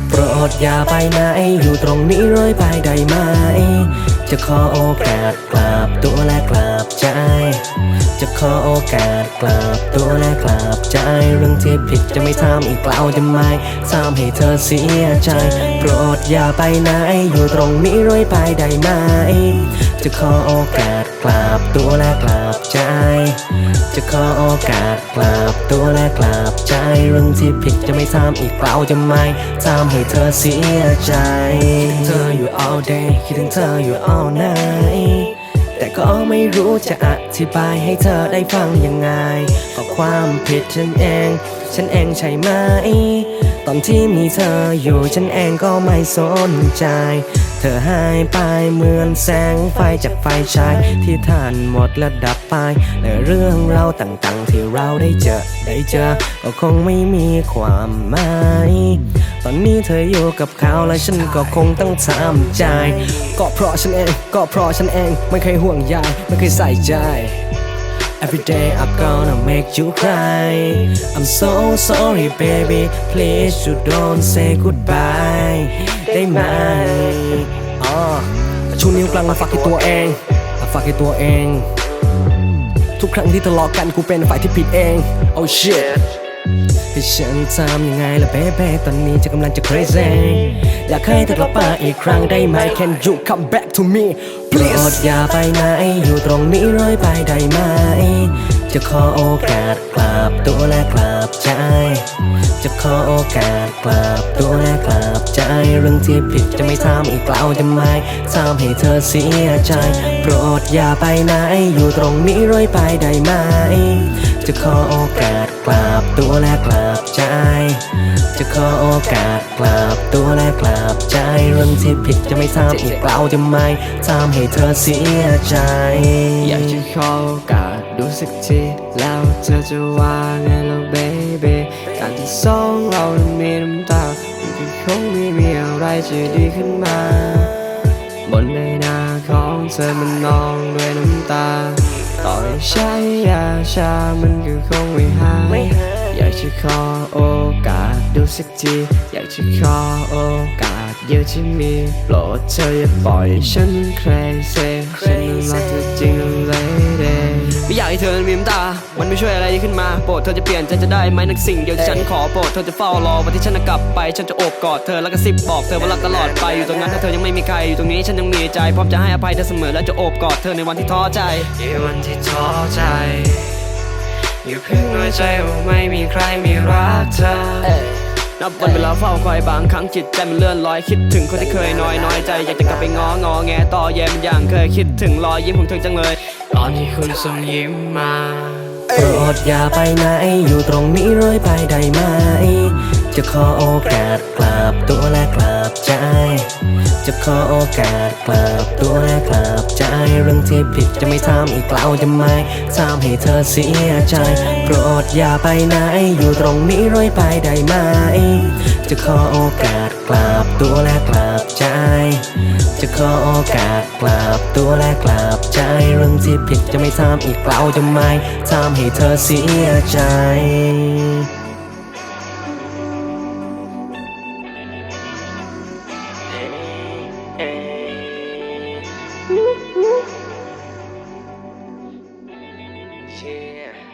โปรดอย่าไปไหนอยู่ตรงนี้เรื่อยไปได้ไหมจะขอโอกาสกลับตัวและกลับใจจะขอโอกาสกลับตัวและกลับใจเรื่องที่ผิดจะไม่ทำอีกแล้วจะไม่ทำให้เธอเสียใจโปรดอย่าไปไหนอยู่ตรงนี้เรื่อยไปได้ไหมจะขอโอกาสกลับตัวและกลับใจจะขอโอกาสกลับตัวและกลับใจเรื่องที่ผิดจะไม่ทำอีกแล้วจะไม่ทำให้เธอเสียใจเธออยู่ all day คิดถึงเธออยู่ all night แต่ก็ไม่รู้จะอธิบายให้เธอได้ฟังยังไงก็ความผิดฉันเองใช่ไหมตอนที่มีเธออยู่ฉันเองก็ไม่สนใจเธอหายไปเหมือนแสงไฟจากไฟฉายที่ท่านหมดและดับไปและเรื่องราวต่างๆที่เราได้เจอก็คงไม่มีความหมายตอนนี้เธออยู่กับเขาและฉันก็คงต้องทำใจก็เพราะฉันเองไม่เคยห่วงใยไม่เคยใส่ใจEvery day I'm gonna make you cry I'm so sorry baby Please you don't say goodbye ได้ไหมชูนิ้วกลางมาฝากให้ตัวเองทุกครั้งที่ทะเลาะกันกูเป็นฝ่ายที่ผิดเอง Oh shit ให้ฉันทำยังไงล่ะ baby ตอนนี้จะกำลังจะ crazy อยากให้เธอกลับมาอีกครั้งได้ไหม Can you come back to me please โปรดอย่าไปไหนอยู่ตรงนี้เรื่อยไปได้ไหมจะขอโอกาสกลับตัวและกลับใจจะขอโอกาสกลับตัวและกลับใจเรื่องที่ผิดจะไม่ทำอีกแล้วจะไม่ทำให้เธอเสียใจโปรดอย่าไปไหนอยู่ตรงนี้เรื่อยไปได้ไหมจะขอโอกาสกลับตัวและกลับใจจะขอโอกาสกลับตัวและกลับใจเรื่องที่ผิดจะไม่ทำอีกแล้วจะไม่ทำให้เธอเสียใจอยากจะขอโอกาสดูสักทีแล้วเธอจะว่าไงล่ะ baby การที่สองเรานั้นมีน้ำตามันก็คงไม่มีอะไรจะดีขึ้นมาบนใบหน้าของเธอมันนองด้วยน้ำตาต่อให้ใช้ยาชามันก็คงไม่หายอยากจะขอโอกาสดูสักทีอยากจะขอโอกาสเดียวที่มีโปรดเธออย่าปล่อยฉัน crazy ฉันนั้นรักเธอจริงเลย ไม่อยากให้เธอมีน้ำตามันไม่ช่วยอะไรดีขึ้นมาโปรดเธอจะเปลี่ยนใจจะได้ไหมนักสิ่งเดียวที่ฉันขอโปรดเธอจะเฝ้ารอวันที่ฉันจะกลับไปฉันจะโอบกอดเธอแล้วก็ซิบบอกเธอว่ารักตลอดไปอยู่ตรงนั้นถ้าเธอยังไม่มีใครอยู่ตรงนี้ฉันยังมีใจพร้อมจะให้อภัยเธอเสมอและจะโอบกอดเธอในวันที่ท้อใจวันที่ท้อใจอยู่เพิ่งน้อยใจว่าไม่มีใครมีรักเธอนับวันเวลาเฝ้าคอยบางครั้งจิตใจมันเลื่อนลอยคิดถึงคนที่เคยน้อยใจอยากจะกลับไปงอแงต่อแย่มันอย่างเคยคิดถึงรอยยิ้มของเธอจังเลยตอนที่คุณส่งยิ้มมาโปรดอย่าไปไหนอยู่ตรงนี้เรื่อยไปได้ไหมจะขอโอกาสกลับตัวและกลับใจจะขอโอกาสกลับตัวและกลับใจเรื่องที่ผิดจะไม่ทำอีกแล้วจะไม่ทำให้เธอเสียใจโปรดอย่าไปไหนอยู่ตรงนี้เรื่อยไปได้ไหมจะขอโอกาสกลับตัวและกลับใจจะขอโอกาสกลับตัวและกลับใจเรื่องที่ผิดจะไม่ทำอีกแล้วจะไม่ทำให้เธอเสียใจYeah.